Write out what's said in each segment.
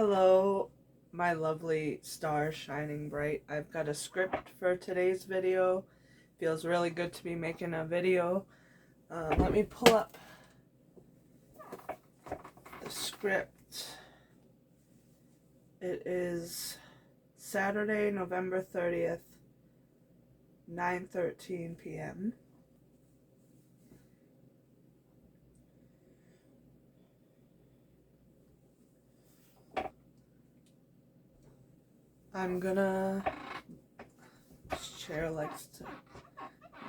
Hello, my lovely stars shining bright. I've got a script for today's video. Feels really good to be making a video. Let me pull up the script. It is Saturday, November 30th, 9:13 p.m. This chair likes to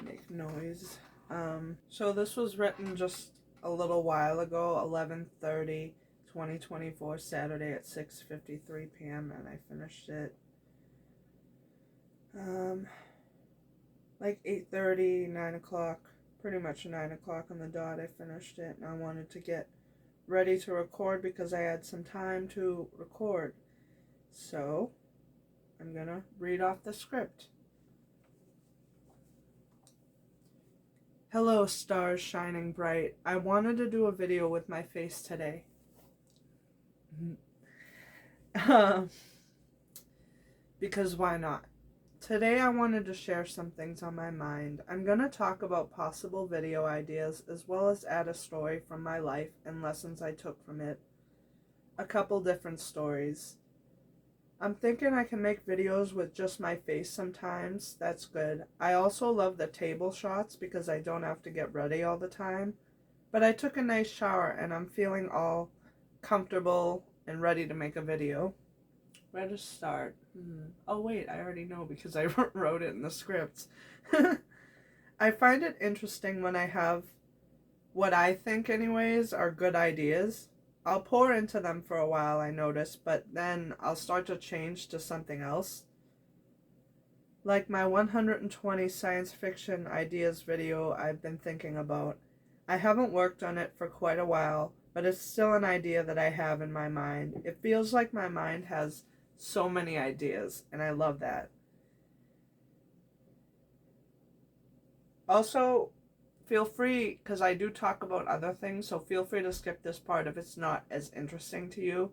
make noise. So this was written just a little while ago, 11:30, 2024, Saturday at 6:53 p.m. and I finished it like 8:30, 9 o'clock, pretty much 9 o'clock on the dot. I finished it and I wanted to get ready to record because I had some time to record. So I'm gonna read off the script. Hello, stars shining bright. I wanted to do a video with my face today. Because why not? Today I wanted to share some things on my mind. I'm going to talk about possible video ideas as well as add a story from my life and lessons I took from it. A couple different stories. I'm thinking I can make videos with just my face sometimes. That's good. I also love the table shots because I don't have to get ready all the time. But I took a nice shower and I'm feeling all comfortable and ready to make a video. Where to start? Oh wait, I already know because I wrote it in the script. I find it interesting when I have what I think anyways are good ideas. I'll pour into them for a while, I notice, but then I'll start to change to something else. Like my 120 science fiction ideas video I've been thinking about. I haven't worked on it for quite a while, but it's still an idea that I have in my mind. It feels like my mind has so many ideas, and I love that. Also, feel free, because I do talk about other things, so feel free to skip this part if it's not as interesting to you.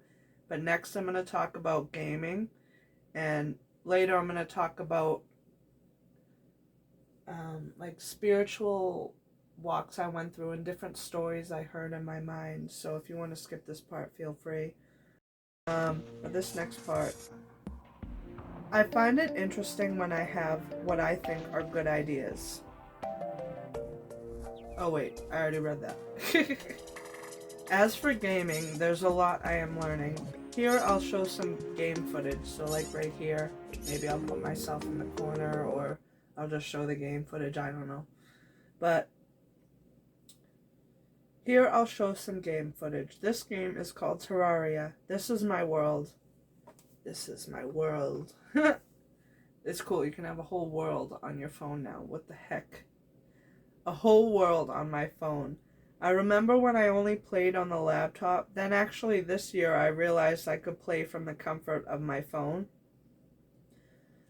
But next I'm going to talk about gaming, and later I'm going to talk about like spiritual walks I went through and different stories I heard in my mind. So if you want to skip this part, feel free. But this next part, I find it interesting when I have what I think are good ideas. Oh wait, I already read that. As for gaming, there's a lot I am learning. Here I'll show some game footage, so like right here, maybe I'll put myself in the corner or I'll just show the game footage, I don't know. But here I'll show some game footage. This game is called Terraria. This is my world. This is my world. It's cool, you can have a whole world on your phone now. What the heck? A whole world on my phone. I remember when I only played on the laptop, then actually this year I realized I could play from the comfort of my phone.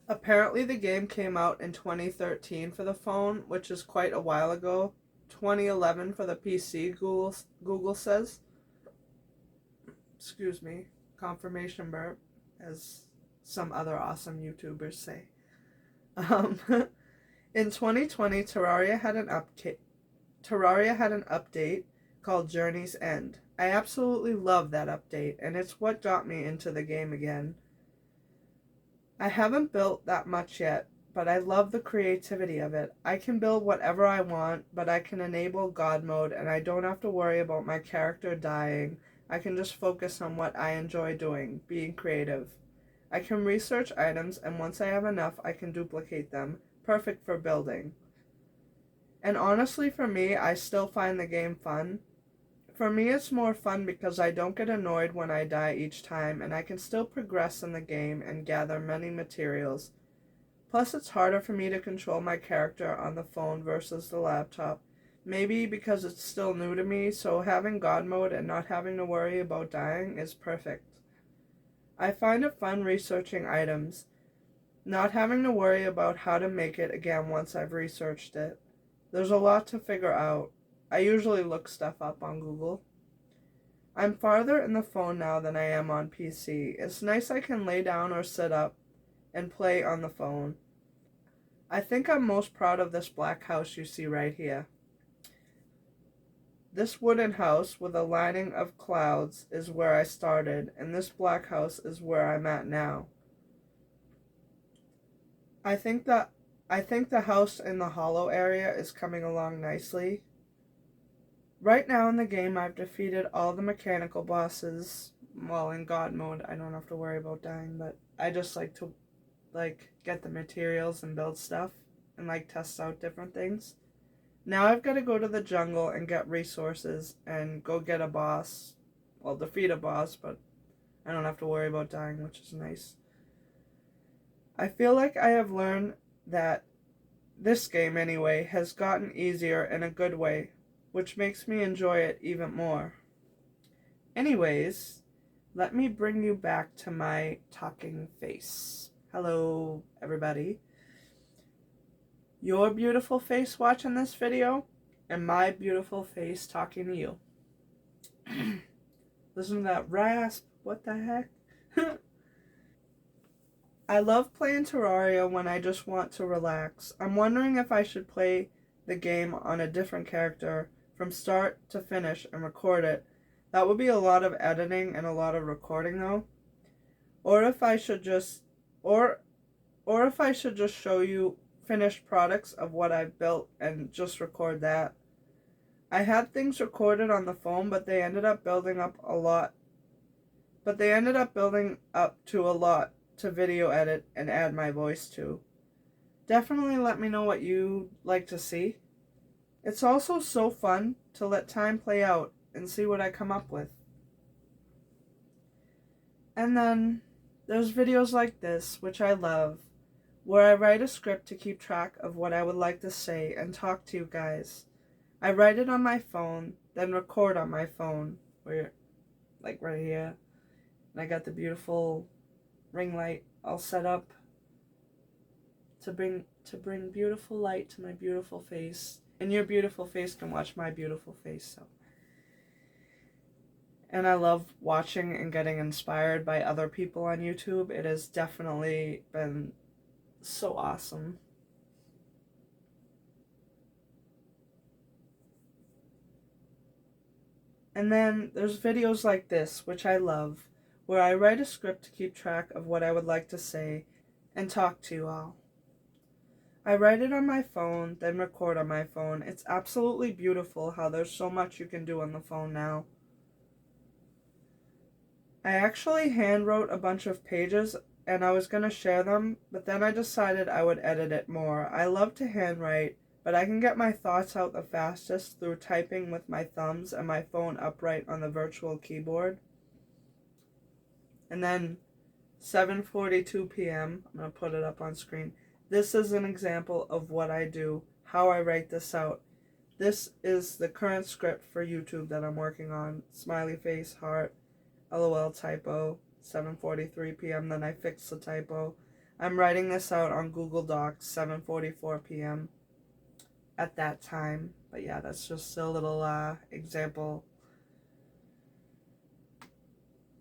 Apparently the game came out in 2013 for the phone, which is quite a while ago. 2011 for the PC, Google says. Excuse me, confirmation burp, as some other awesome YouTubers say. In 2020, Terraria had an update called Journey's End. I absolutely love that update, and it's what got me into the game again. I haven't built that much yet, but I love the creativity of it. I can build whatever I want, but I can enable God mode, and I don't have to worry about my character dying. I can just focus on what I enjoy doing, being creative. I can research items, and once I have enough, I can duplicate them. Perfect for building. And honestly, for me, I still find the game fun. For me, it's more fun because I don't get annoyed when I die each time, and I can still progress in the game and gather many materials. Plus, it's harder for me to control my character on the phone versus the laptop. Maybe because it's still new to me, so having God mode and not having to worry about dying is perfect. I find it fun researching items, not having to worry about how to make it again once I've researched it. There's a lot to figure out. I usually look stuff up on Google. I'm farther in the phone now than I am on PC. It's nice I can lay down or sit up and play on the phone. I think I'm most proud of this black house you see right here. This wooden house with a lining of clouds is where I started, and this black house is where I'm at now. I think the house in the hollow area is coming along nicely. Right now in the game, I've defeated all the mechanical bosses. Well, in God mode, I don't have to worry about dying, but I just like to get the materials and build stuff and test out different things. Now I've got to go to the jungle and get resources and go get a boss. Well, defeat a boss, but I don't have to worry about dying, which is nice. I feel like I have learned that this game, anyway, has gotten easier in a good way, which makes me enjoy it even more. Anyways, let me bring you back to my talking face. Hello, everybody. Your beautiful face watching this video, and my beautiful face talking to you. Listen to that rasp. What the heck? I love playing Terraria when I just want to relax. I'm wondering if I should play the game on a different character from start to finish and record it. That would be a lot of editing and a lot of recording though. Or if I should just show you finished products of what I've built and just record that. I had things recorded on the phone, but they ended up building up to a lot to video edit and add my voice to. Definitely let me know what you like to see. It's also so fun to let time play out and see what I come up with. And then there's videos like this, which I love, where I write a script to keep track of what I would like to say and talk to you guys. I write it on my phone, then record on my phone, where, right here. And I got the beautiful ring light all set up to bring beautiful light to my beautiful face. And your beautiful face can watch my beautiful face. And I love watching and getting inspired by other people on YouTube. It has definitely been so awesome. And then there's videos like this, which I love, where I write a script to keep track of what I would like to say and talk to you all. I write it on my phone, then record on my phone. It's absolutely beautiful how there's so much you can do on the phone now. I actually hand wrote a bunch of pages and I was going to share them, but then I decided I would edit it more. I love to handwrite, but I can get my thoughts out the fastest through typing with my thumbs and my phone upright on the virtual keyboard. And then 7:42 p.m., I'm going to put it up on screen. This is an example of what I do, how I write this out. This is the current script for YouTube that I'm working on. Smiley face, heart, LOL typo, 7:43 p.m. Then I fixed the typo. I'm writing this out on Google Docs, 7:44 p.m. at that time. But yeah, that's just a little example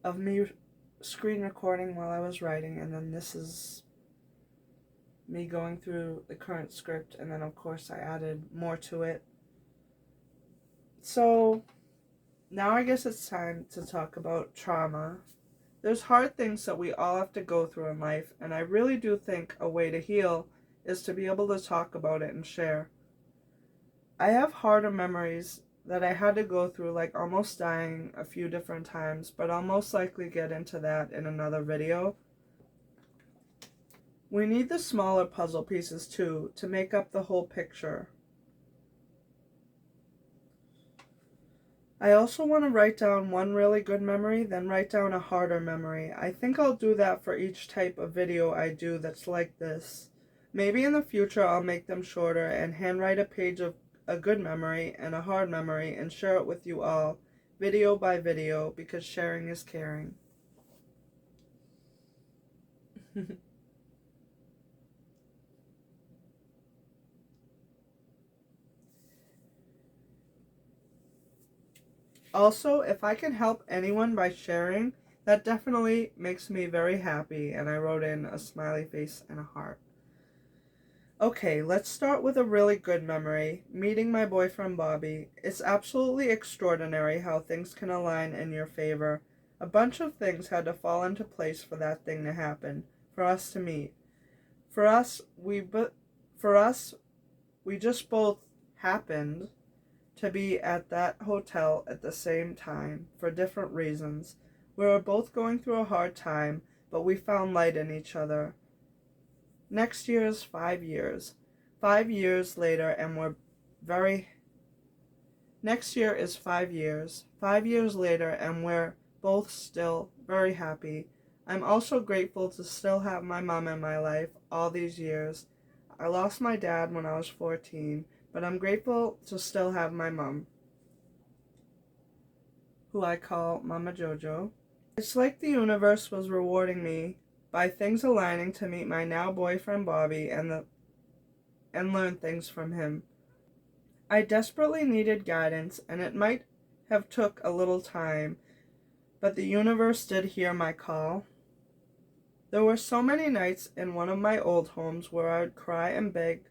of me screen recording while I was writing. And then this is me going through the current script. And then, of course, I added more to it. So now I guess it's time to talk about trauma. There's hard things that we all have to go through in life, and I really do think a way to heal is to be able to talk about it and share. I have harder memories that I had to go through, like almost dying a few different times, but I'll most likely get into that in another video. We need the smaller puzzle pieces too to make up the whole picture. I also want to write down one really good memory, then write down a harder memory. I think I'll do that for each type of video I do that's like this. Maybe in the future I'll make them shorter and handwrite a page of a good memory and a hard memory and share it with you all, video by video, because sharing is caring. Also, if I can help anyone by sharing, that definitely makes me very happy. And I wrote in a smiley face and a heart. Okay, let's start with a really good memory. Meeting my boyfriend Bobby. It's absolutely extraordinary how things can align in your favor. A bunch of things had to fall into place for that thing to happen, for us to meet. For us, for us, we just both happened to be at that hotel at the same time for different reasons. We were both going through a hard time, but we found light in each other. Next year is 5 years. 5 years later, and we're very. Next year is 5 years. 5 years later, and we're both still very happy. I'm also grateful to still have my mom in my life all these years. I lost my dad when I was 14, but I'm grateful to still have my mom, who I call Mama Jojo. It's like the universe was rewarding me by things aligning to meet my now boyfriend Bobby and learn things from him. I desperately needed guidance, and it might have took a little time, but the universe did hear my call. There were so many nights in one of my old homes where I would cry and beg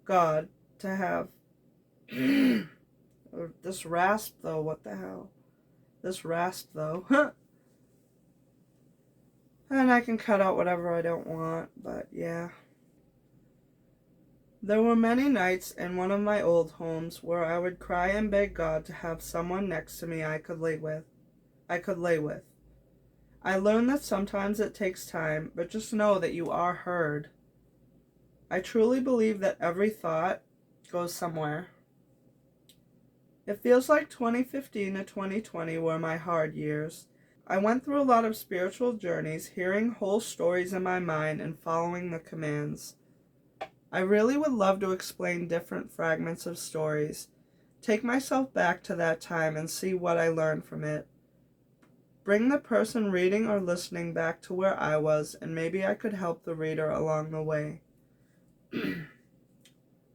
God to have this rasp though, what the hell? This rasp though. And I can cut out whatever I don't want, but yeah. There were many nights in one of my old homes where I would cry and beg God to have someone next to me I could lay with. I learned that sometimes it takes time, but just know that you are heard. I truly believe that every thought goes somewhere. It feels like 2015 to 2020 were my hard years. I went through a lot of spiritual journeys, hearing whole stories in my mind and following the commands. I really would love to explain different fragments of stories, take myself back to that time and see what I learned from it. Bring the person reading or listening back to where I was, and maybe I could help the reader along the way.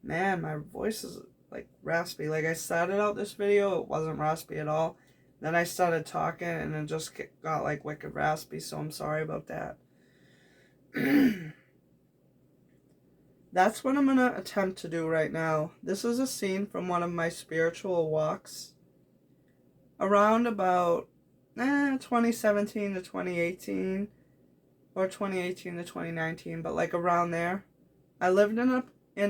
Man, my voice is like raspy. Like I started out this video, it wasn't raspy at all. Then I started talking and it just got like wicked raspy, so I'm sorry about that. That's what I'm going to attempt to do right now. This is a scene from one of my spiritual walks. Around about 2017 to 2018, or 2018 to 2019, but like around there. I lived in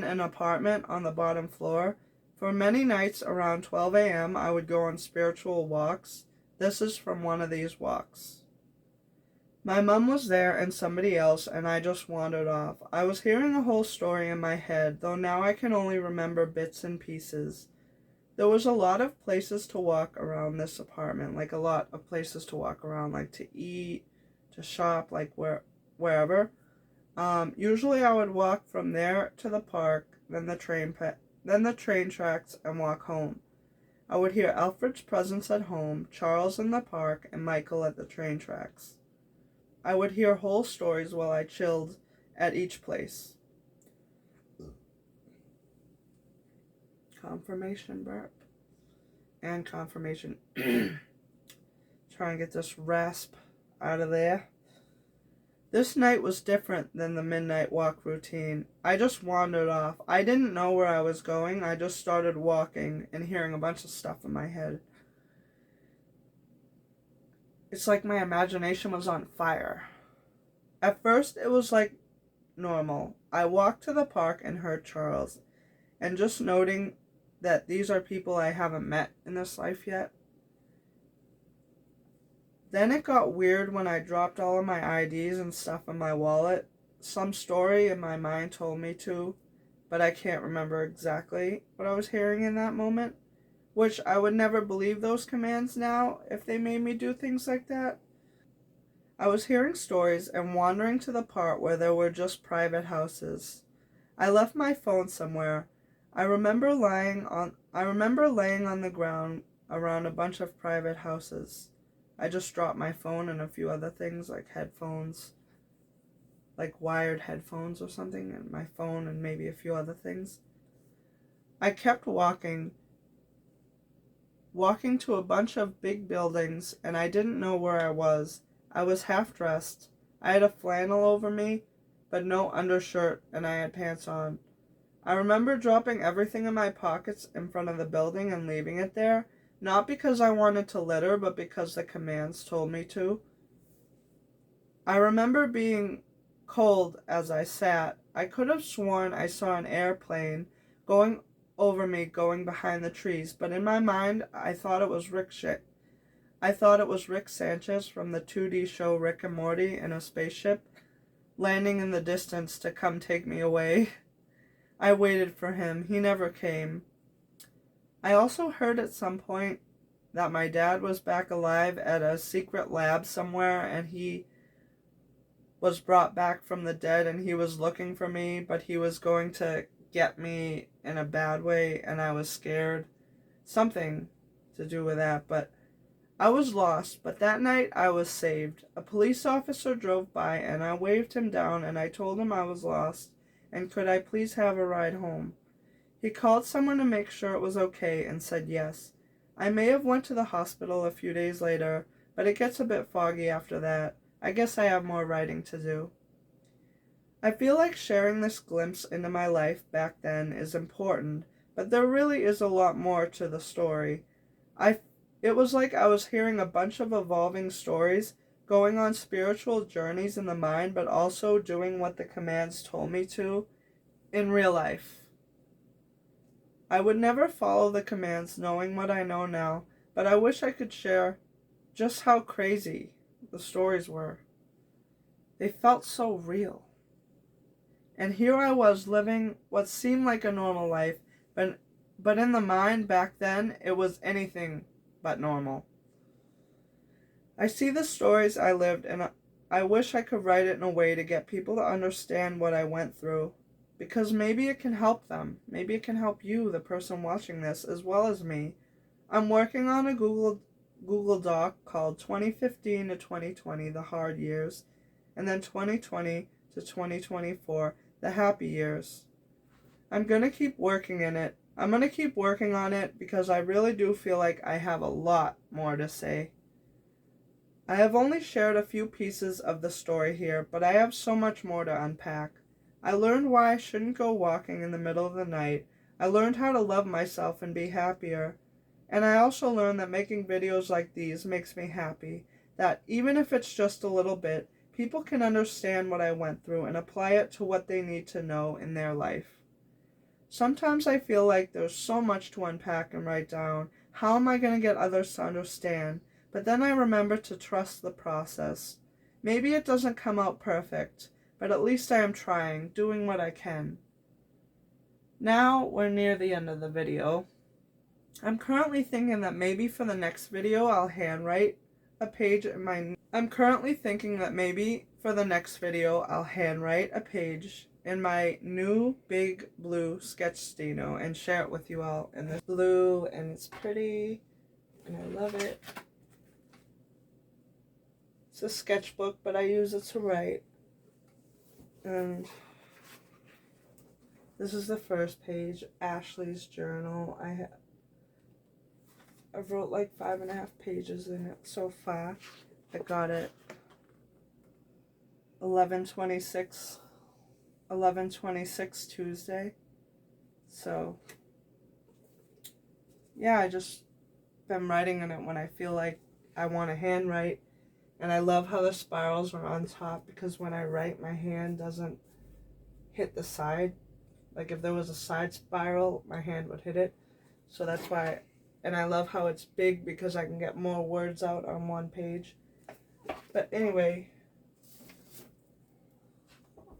an apartment on the bottom floor. For many nights around 12 a.m. I would go on spiritual walks. This is from one of these walks. My mom was there and somebody else, and I just wandered off. I was hearing a whole story in my head, though now I can only remember bits and pieces. There was a lot of places to walk around this apartment, like a lot of places to walk around, like to eat, to shop, like wherever. Usually I would walk from there to the park, then the train tracks, and walk home. I would hear Alfred's presence at home, Charles in the park, and Michael at the train tracks. I would hear whole stories while I chilled at each place. Confirmation burp. And confirmation. Try and get this rasp out of there. This night was different than the midnight walk routine. I just wandered off. I didn't know where I was going. I just started walking and hearing a bunch of stuff in my head. It's like my imagination was on fire. At first, it was like normal. I walked to the park and heard Charles, and just noting that these are people I haven't met in this life yet. Then it got weird when I dropped all of my IDs and stuff in my wallet. Some story in my mind told me to, but I can't remember exactly what I was hearing in that moment. Which I would never believe those commands now if they made me do things like that. I was hearing stories and wandering to the part where there were just private houses. I left my phone somewhere. I remember laying on the ground around a bunch of private houses. I just dropped my phone and a few other things like headphones, like wired headphones or something, and my phone and maybe a few other things. I kept walking, walking to a bunch of big buildings, and I didn't know where I was. I was half dressed. I had a flannel over me, but no undershirt, and I had pants on. I remember dropping everything in my pockets in front of the building and leaving it there, not because I wanted to litter, but because the commands told me to. I remember being cold as I sat. I could have sworn I saw an airplane going over me, going behind the trees, but in my mind, I thought it was Rick Sanchez from the 2D show Rick and Morty in a spaceship, landing in the distance to come take me away. I waited for him. He never came. I also heard at some point that my dad was back alive at a secret lab somewhere, and he was brought back from the dead, and he was looking for me, but he was going to get me in a bad way, and I was scared. Something to do with that, but I was lost. But that night I was saved. A police officer drove by, and I waved him down, and I told him I was lost, and could I please have a ride home. He called someone to make sure it was okay and said yes. I may have went to the hospital a few days later, but it gets a bit foggy after that. I guess I have more writing to do. I feel like sharing this glimpse into my life back then is important, but there really is a lot more to the story. It was like I was hearing a bunch of evolving stories, going on spiritual journeys in the mind, but also doing what the commands told me to in real life. I would never follow the commands knowing what I know now, but I wish I could share just how crazy the stories were. They felt so real. And here I was living what seemed like a normal life, but in the mind back then, it was anything but normal. I see the stories I lived, and I wish I could write it in a way to get people to understand what I went through, because maybe it can help them. Maybe it can help you, the person watching this, as well as me. I'm working on a Google Doc called 2015 to 2020, the hard years, and then 2020 to 2024, the happy years. I'm going to keep working in it. I'm going to keep working on it because I really do feel like I have a lot more to say. I have only shared a few pieces of the story here, but I have so much more to unpack. I learned why I shouldn't go walking in the middle of the night. I learned how to love myself and be happier. And I also learned that making videos like these makes me happy. That even if it's just a little bit, people can understand what I went through and apply it to what they need to know in their life. Sometimes I feel like there's so much to unpack and write down. How am I going to get others to understand? But then I remember to trust the process. Maybe it doesn't come out perfect, but at least I am trying, doing what I can. Now we're near the end of the video. I'm currently thinking that maybe for the next video I'll handwrite a page in my new big blue sketch steno and share it with you all. And it's blue and it's pretty and I love it. It's a sketchbook, but I use it to write. And this is the first page, Ashley's journal. I've wrote like 5.5 pages in it so far. I got it 11/26 Tuesday. So yeah, I just been writing in it when I feel like I want to handwrite. And I love how the spirals are on top because when I write, my hand doesn't hit the side. Like if there was a side spiral, my hand would hit it. So that's why, and I love how it's big because I can get more words out on one page. But anyway,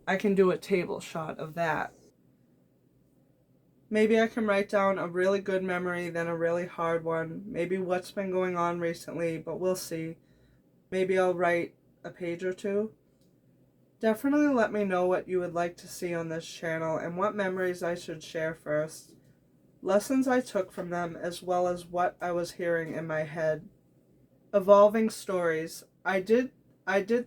I can do a table shot of that. Maybe I can write down a really good memory, then a really hard one. Maybe what's been going on recently, but we'll see. Maybe I'll write a page or two. Definitely let me know what you would like to see on this channel and what memories I should share first. Lessons I took from them as well as what I was hearing in my head. Evolving stories. I did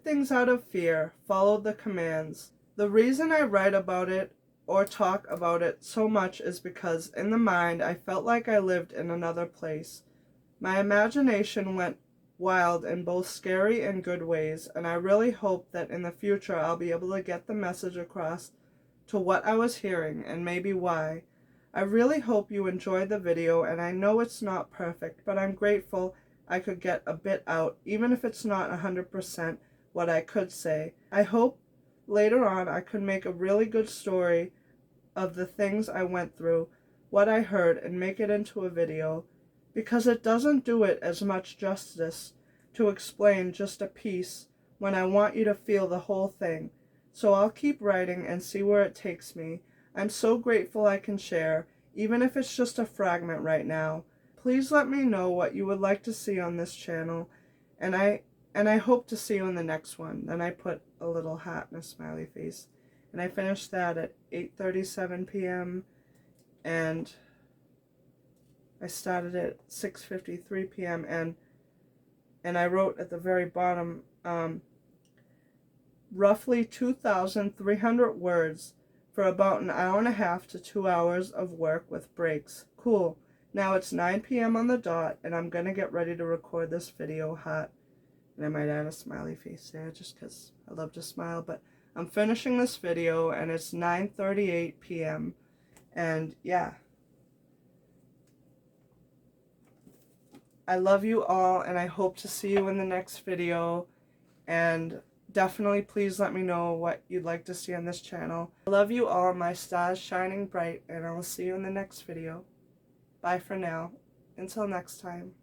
things out of fear, followed the commands. The reason I write about it or talk about it so much is because in the mind I felt like I lived in another place. My imagination went wild in both scary and good ways, and I really hope that in the future I'll be able to get the message across to what I was hearing and maybe why. I really hope you enjoyed the video, and I know it's not perfect, but I'm grateful I could get a bit out, even if it's not 100% what I could say. I hope later on I could make a really good story of the things I went through, what I heard, and make it into a video, because it doesn't do it as much justice to explain just a piece when I want you to feel the whole thing. So I'll keep writing and see where it takes me. I'm so grateful I can share, even if it's just a fragment right now. Please let me know what you would like to see on this channel, and I hope to see you in the next one. Then I put a little hat and a smiley face. And I finished that at 8:37 p.m. and I started at 6:53 p.m. and I wrote at the very bottom roughly 2,300 words for about an hour and a half to 2 hours of work with breaks. Cool. Now it's 9 p.m. on the dot, and I'm going to get ready to record this video hot. And I might add a smiley face there just because I love to smile. But I'm finishing this video, and it's 9:38 p.m. And yeah. I love you all, and I hope to see you in the next video. And definitely please let me know what you'd like to see on this channel. I love you all, my stars shining bright, and I will see you in the next video. Bye for now. Until next time.